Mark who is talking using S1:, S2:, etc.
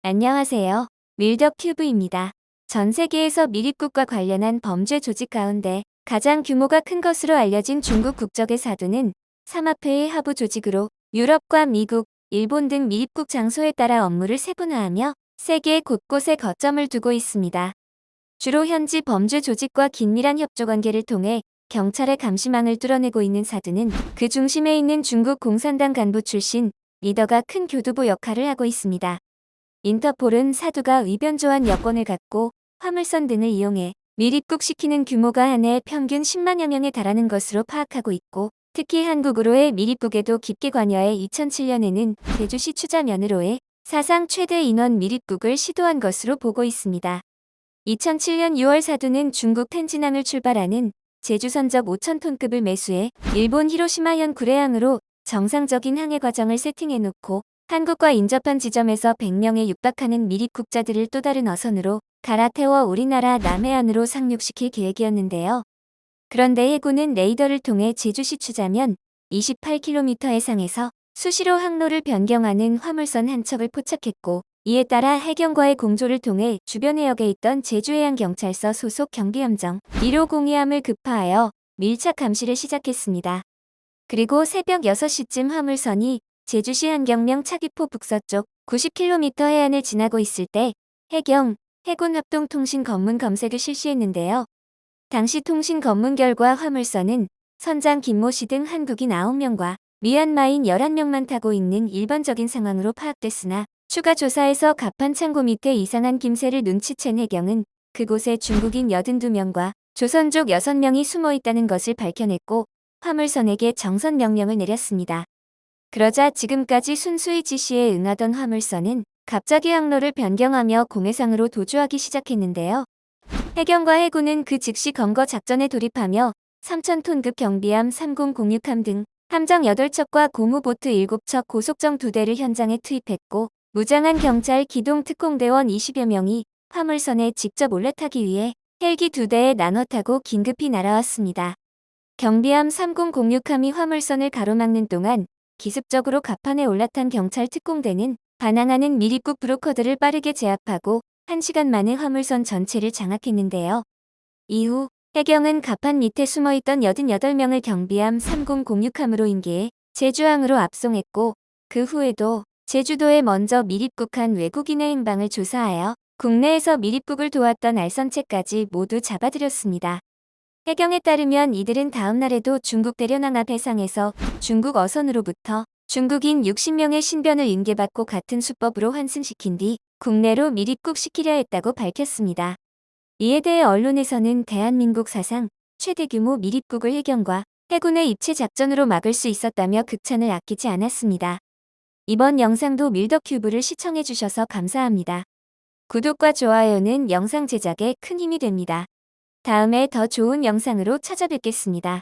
S1: 안녕하세요. 밀덕튜브입니다. 전 세계에서 밀입국과 관련한 범죄 조직 가운데 가장 규모가 큰 것으로 알려진 중국 국적의 사두는 삼합회의 하부 조직으로 유럽과 미국, 일본 등 밀입국 장소에 따라 업무를 세분화하며 세계 곳곳에 거점을 두고 있습니다. 주로 현지 범죄 조직과 긴밀한 협조 관계를 통해 경찰의 감시망을 뚫어내고 있는 사두는 그 중심에 있는 중국 공산당 간부 출신 리더가 큰 교두보 역할을 하고 있습니다. 인터폴은 사두가 의변조한 여권을 갖고 화물선 등을 이용해 밀입국시키는 규모가 한 해 평균 10만여 명에 달하는 것으로 파악하고 있고, 특히 한국으로의 밀입국에도 깊게 관여해 2007년에는 제주시 추자면으로의 사상 최대 인원 밀입국을 시도한 것으로 보고 있습니다. 2007년 6월 사두는 중국 텐진항을 출발하는 제주 선적 5,000톤급을 매수해 일본 히로시마현 구례항으로 정상적인 항해 과정을 세팅해놓고 한국과 인접한 지점에서 100명에 육박하는 밀입국자들을 또 다른 어선으로 갈아태워 우리나라 남해안으로 상륙시킬 계획이었는데요. 그런데 해군은 레이더를 통해 제주시 추자면 28km 해상에서 수시로 항로를 변경하는 화물선 한 척을 포착했고, 이에 따라 해경과의 공조를 통해 주변 해역에 있던 제주해양경찰서 소속 경비함정 1호 공이함을 급파하여 밀착 감시를 시작했습니다. 그리고 새벽 6시쯤 화물선이 제주시 한경명 차기포 북서쪽 90km 해안을 지나고 있을 때 해경, 해군 합동 통신 검문 검색을 실시했는데요. 당시 통신 검문 결과 화물선은 선장 김모 씨 등 한국인 9명과 미얀마인 11명만 타고 있는 일반적인 상황으로 파악됐으나, 추가 조사에서 갑판 창고 밑에 이상한 김새를 눈치챈 해경은 그곳에 중국인 82명과 조선족 6명이 숨어 있다는 것을 밝혀냈고 화물선에게 정선 명령을 내렸습니다. 그러자 지금까지 순수히 지시에 응하던 화물선은 갑자기 항로를 변경하며 공해상으로 도주하기 시작했는데요. 해경과 해군은 그 즉시 검거 작전에 돌입하며 3,000톤급 경비함 3006함 등 함정 8척과 고무보트 7척 고속정 2대를 현장에 투입했고, 무장한 경찰 기동특공대원 20여 명이 화물선에 직접 올라타기 위해 헬기 2대에 나눠 타고 긴급히 날아왔습니다. 경비함 3006함이 화물선을 가로막는 동안 기습적으로 갑판에 올라탄 경찰 특공대는 반항하는 밀입국 브로커들을 빠르게 제압하고 1시간 만에 화물선 전체를 장악했는데요. 이후 해경은 갑판 밑에 숨어있던 88명을 경비함 3006함으로 인계해 제주항으로 압송했고, 그 후에도 제주도에 먼저 밀입국한 외국인의 행방을 조사하여 국내에서 밀입국을 도왔던 알선체까지 모두 잡아들였습니다. 해경에 따르면 이들은 다음 날에도 중국 대련항 앞 해상에서 중국 어선으로부터 중국인 60명의 신변을 인계받고 같은 수법으로 환승시킨 뒤 국내로 밀입국시키려 했다고 밝혔습니다. 이에 대해 언론에서는 대한민국 사상 최대 규모 밀입국을 해경과 해군의 입체 작전으로 막을 수 있었다며 극찬을 아끼지 않았습니다. 이번 영상도 밀덕큐브를 시청해주셔서 감사합니다. 구독과 좋아요는 영상 제작에 큰 힘이 됩니다. 다음에 더 좋은 영상으로 찾아뵙겠습니다.